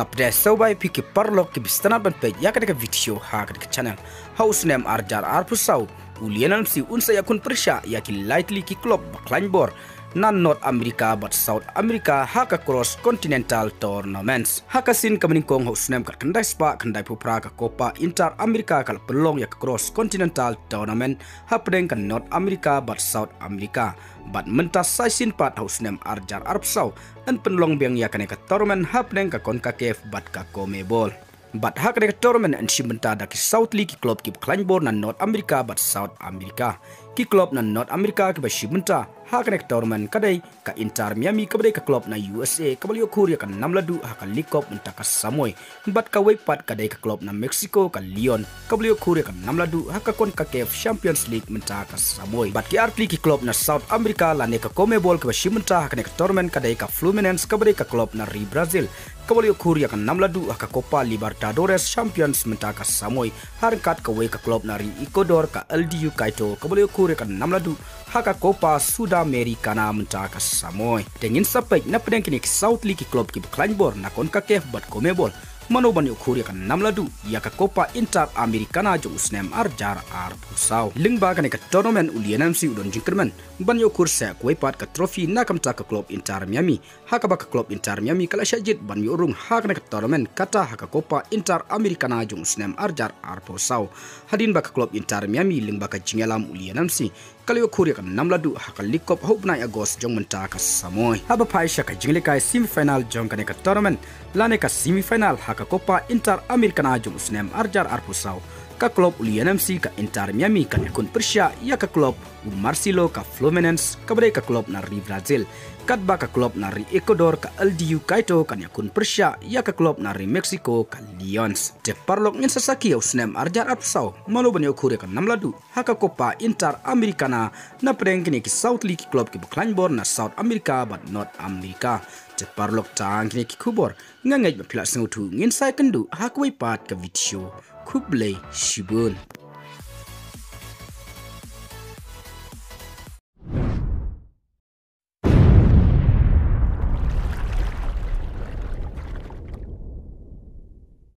ngapde sobai piki parlok ki bistana ban page ya kadeka video ha kadeka channel house name arjar arpusau ulianan si unsa yakun persya yaki lightly ki club baklanbor nan North America but South America haka cross continental tournaments haka sin kamaningkong house name kat kendai spa kendai pupra ka Copa Inter America kal pelong yak cross continental tournament hapdeng kan North America but South America but mentas saisin pat house name arjar arpsau dan penlong biang yakane ka tournament hapdeng ka CONCACAF but ka CONMEBOL but haka ka tournament and shimenta da ki South League club ki kleinbor na North America but South America ki club na North America ki ba shimenta haka ka tournament kadai ka Inter Miami kabadai ka club na USA kabalio Korea ka namladu haka likop menta ka Samoy but ka wepat kadai ka club na Mexico ka Leon kabalio Korea ka namladu haka CONCACAF Champions League menta ka Samoy but ki artli ki club na South America la ne ka CONMEBOL ka ba shimenta haka ka tournament kadai ka Fluminense kabadai ka club na Rio Brazil kabalio Korea ka namladu haka Copa Libertadores Champions menta ka Samoy harkat ka ka club na Rio Ecuador ka LDU Kaito kabalio Korea ka namladu haka Copa Sudamericana menta ka Samoy dengin sapek na pedeng kini South League club ki kleinbor na CONCACAF but CONMEBOL manoban yo Korea kan namladu ya ka Copa Inter Americana jo usnem arjar pusau lingba kan ka tournament ulianam si udon jingkerman ban yo kursa kuipat ka trophy na kamta ka club Inter Miami haka ba ka club Inter Miami kala syajit ban yo urung haka ka tournament kata haka Copa Inter Americana jo usnem arjar pusau hadin ba ka club Inter Miami lingba ka jingalam ulianam si kalio Korea kan namladu haka likop hobna Agos jong menta ka Samoy haba paisha ka jinglikai semifinal jong kan ka tournament lane ka semifinal haka Copa Inter Americana jong usnem arjar pusau ka klub ulianam si ka Inter Miami kan yakun Persya ya ka klub Marcelo ka Fluminense kabade ka klub na Rio Brazil kadba ka klub na Rio Ecuador ka LDU Kaito kan yakun Persya ya ka klub na Rio Mexico ka Lions te parlok ngin sasaki usnem arjar pusau maloban yo Korea kan namladu haka Copa Inter Americana na pedeng kini ki South League club ki kleinbor na South America but North America te parlok tang kini ki kubor ngangaj ba pila sengutu ngin sai kendu hakwe pat ka video kublai shibun